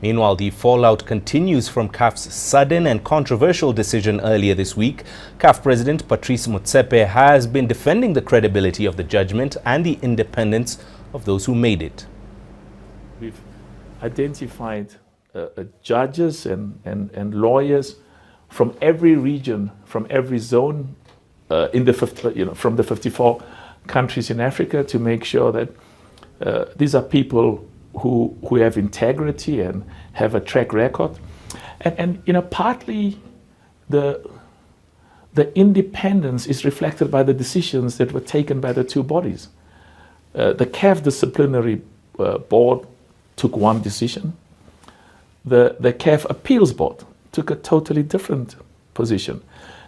Meanwhile, the fallout continues from CAF's sudden and controversial decision earlier this week. CAF President Patrice Motsepe has been defending the credibility of the judgment and the independence of those who made it. We've identified judges and lawyers from every region, from every zone, from the 54 countries in Africa, to make sure that these are people who have integrity and have a track record, and partly the independence is reflected by the decisions that were taken by the two bodies. The CAF disciplinary board took one decision. The CAF appeals board took a totally different position,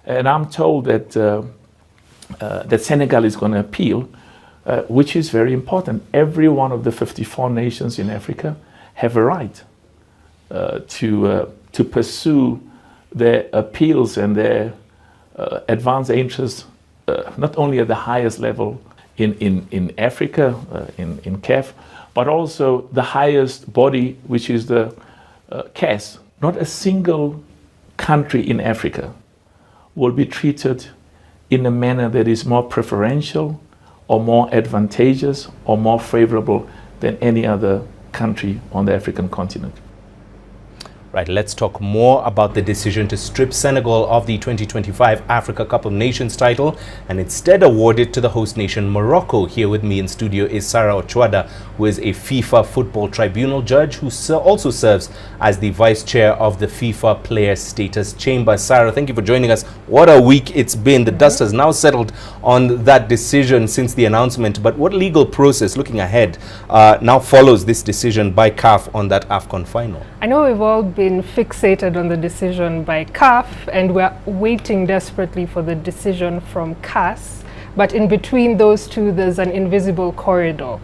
and I'm told that that Senegal is going to appeal. Which is very important. Every one of the 54 nations in Africa have a right to pursue their appeals and their advance interests, not only at the highest level in Africa, in CAF, but also the highest body, which is the CAS. Not a single country in Africa will be treated in a manner that is more preferential or more advantageous or more favorable than any other country on the African continent. Right, let's talk more about the decision to strip Senegal of the 2025 Africa Cup of Nations title and instead award it to the host nation Morocco. Here with me in studio is Sarah Ochoada, who is a FIFA Football Tribunal judge who also serves as the vice chair of the FIFA Player Status Chamber. Sarah, thank you for joining us. What a week it's been. The dust has now settled on that decision since the announcement, but what legal process, looking ahead, now follows this decision by CAF on that AFCON final? I know we've all been fixated on the decision by CAF, and we're waiting desperately for the decision from CAS, but in between those two there's an invisible corridor.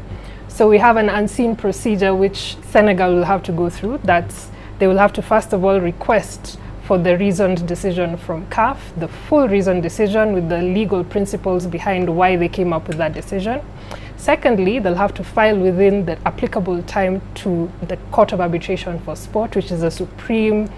So we have an unseen procedure which Senegal will have to go through. That's, they will have to first of all request for the reasoned decision from CAF, the full reasoned decision with the legal principles behind why they came up with that decision. Secondly, they'll have to file within the applicable time to the Court of Arbitration for Sport, which is the supreme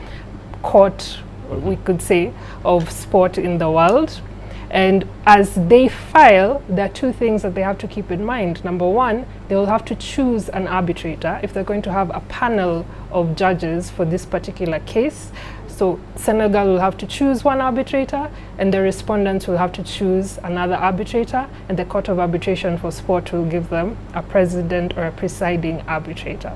court, we could say, of sport in the world. And as they file, there are two things that they have to keep in mind. Number one, they will have to choose an arbitrator if they're going to have a panel of judges for this particular case. So Senegal will have to choose one arbitrator, and the respondents will have to choose another arbitrator, and the Court of Arbitration for Sport will give them a president or a presiding arbitrator.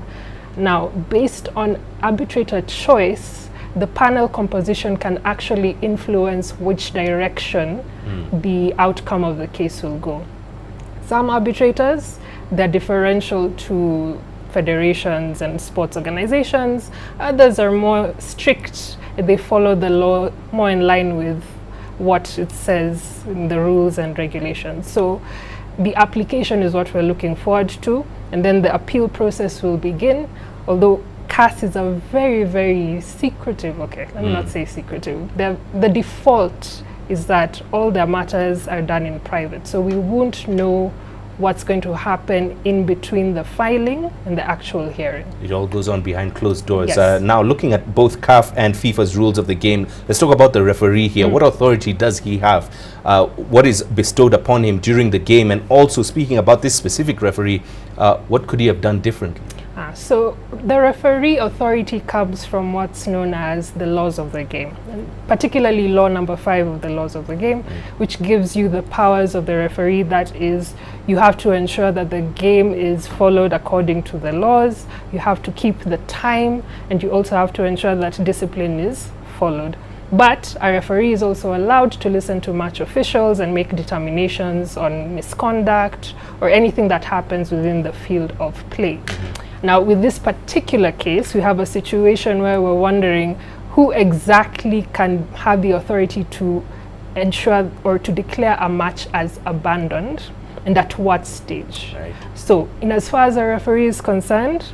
Now, based on arbitrator choice, the panel composition can actually influence which direction the outcome of the case will go. Some arbitrators, they're differential to federations and sports organizations. Others are more strict. They follow the law more in line with what it says in the rules and regulations. So the application is what we're looking forward to, and then the appeal process will begin. Although CAS is a very, very secretive, okay, let me not say secretive. The default is that all their matters are done in private. So we won't know what's going to happen in between the filing and the actual hearing. It all goes on behind closed doors. Yes. Now, looking at both CAF and FIFA's rules of the game, let's talk about the referee here. What authority does he have? What is bestowed upon him during the game? And also, speaking about this specific referee, what could he have done differently? So the referee authority comes from what's known as the laws of the game, and particularly law number 5 of the laws of the game, which gives you the powers of the referee. That is, you have to ensure that the game is followed according to the laws, you have to keep the time, and you also have to ensure that discipline is followed. But a referee is also allowed to listen to match officials and make determinations on misconduct or anything that happens within the field of play. Now, with this particular case, we have a situation where we're wondering who exactly can have the authority to ensure or to declare a match as abandoned, and at what stage. Right. So, in as far as a referee is concerned,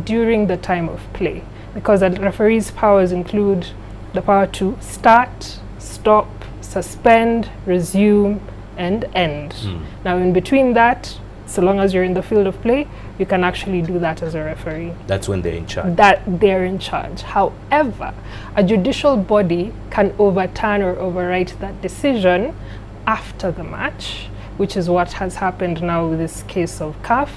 during the time of play, because a referee's powers include the power to start, stop, suspend, resume, and end. Now, in between that, So long as you're in the field of play, you can actually do that as a referee. That's when they're in charge. That they're in charge. However, a judicial body can overturn or overwrite that decision after the match, which is what has happened now with this case of CAF,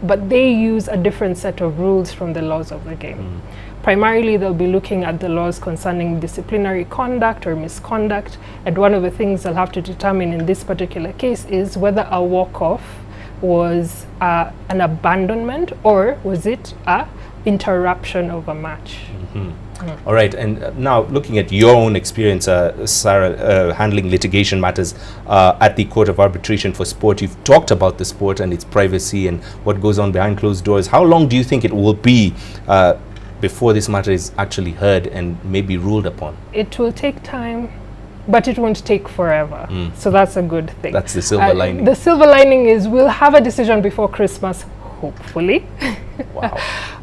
but they use a different set of rules from the laws of the game. Primarily, they'll be looking at the laws concerning disciplinary conduct or misconduct, and one of the things they'll have to determine in this particular case is whether a walk-off was an abandonment or was it a interruption of a match. All right, and now looking at your own experience, Sarah, handling litigation matters at the Court of Arbitration for Sport, you've talked about the sport and its privacy and what goes on behind closed doors. How long do you think it will be before this matter is actually heard and maybe ruled upon? It will take time, but it won't take forever. So that's a good thing. That's the silver lining. The silver lining is we'll have a decision before Christmas, hopefully. Wow.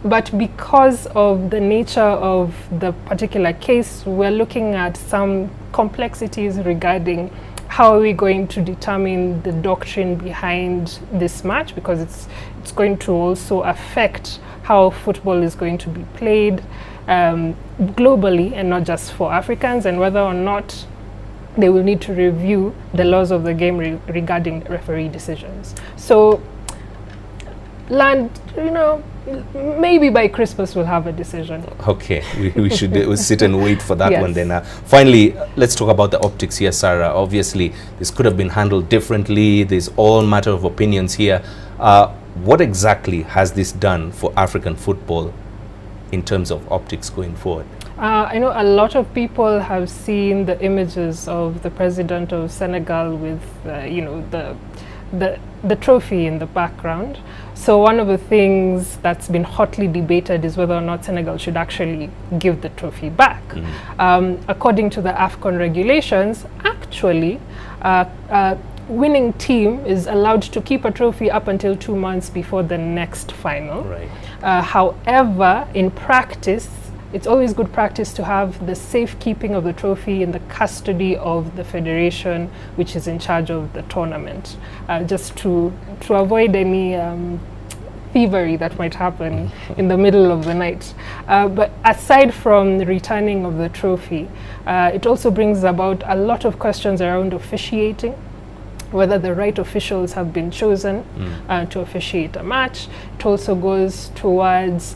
But because of the nature of the particular case, we're looking at some complexities regarding how are we going to determine the doctrine behind this match, because it's going to also affect how football is going to be played globally and not just for Africans, and whether or not they will need to review the laws of the game regarding referee decisions. So maybe by Christmas we'll have a decision. Okay, we should sit and wait for that Yes. one then. Finally, let's talk about the optics here, Sarah. Obviously, this could have been handled differently. There's all matter of opinions here. What exactly has this done for African football in terms of optics going forward? I know a lot of people have seen the images of the president of Senegal with, the trophy in the background. So one of the things that's been hotly debated is whether or not Senegal should actually give the trophy back. According to the AFCON regulations, actually, winning team is allowed to keep a trophy up until 2 months before the next final. Right. However, in practice, it's always good practice to have the safekeeping of the trophy in the custody of the federation, which is in charge of the tournament, just to avoid any thievery that might happen in the middle of the night. But aside from the returning of the trophy, it also brings about a lot of questions around officiating, whether the right officials have been chosen to officiate a match. It also goes towards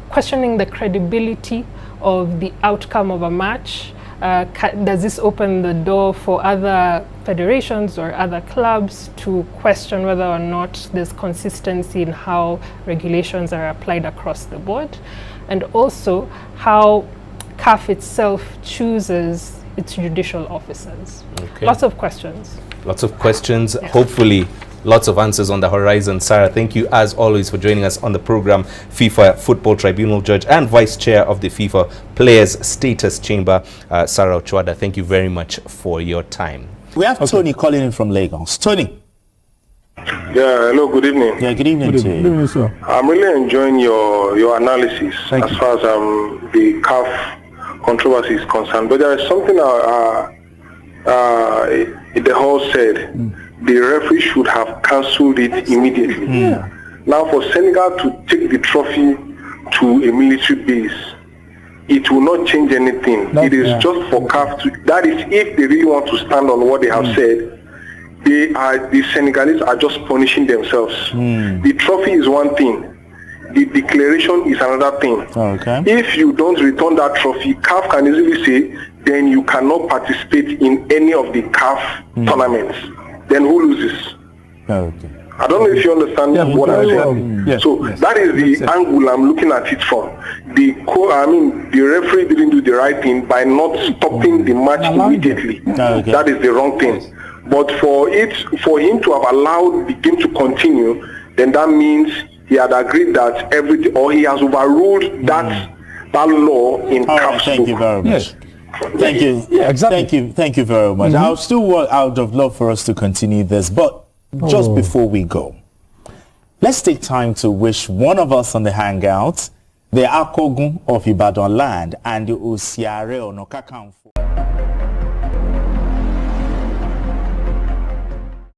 questioning the credibility of the outcome of a match. Does this open the door for other federations or other clubs to question whether or not there's consistency in how regulations are applied across the board? And also how CAF itself chooses its judicial officers. Okay. Lots of questions. Lots of questions. Yes. Hopefully, lots of answers on the horizon. Sarah, thank you as always for joining us on the program. FIFA Football Tribunal Judge and Vice Chair of the FIFA Players Status Chamber, Sarah Ochoada, thank you very much for your time. We have Tony calling in from Lagos. Tony. Yeah, hello, good evening. Yeah, good evening to you. Good evening, sir. I'm really enjoying your analysis Thank as you. far as the CAF controversy is concerned. But there is something the whole said. The referee should have cancelled it immediately. Now for Senegal to take the trophy to a military base, it will not change anything. No, it is yeah. just for CAF to, that is if they really want to stand on what they have said. The Senegalese are just punishing themselves. The trophy is one thing. The declaration is another thing. Okay. If you don't return that trophy, CAF can easily say, then you cannot participate in any of the CAF tournaments. Then who loses? Okay. I don't know if you understand what I'm saying. Yes, So yes. that is Makes the sense. angle I'm looking at it from. The referee didn't do the right thing by not stopping the match immediately. Okay. That is the wrong thing. But for him to have allowed the game to continue, then that means he had agreed that everything, or he has overruled that law in All right, CAF's thank you book. very much. Yes. Thank you. Yeah, exactly. Thank you very much. I would have loved for us to continue this, but just before we go, let's take time to wish one of us on the hangout, the Akogun of Ibadan land and the Osiare Onokakanfo.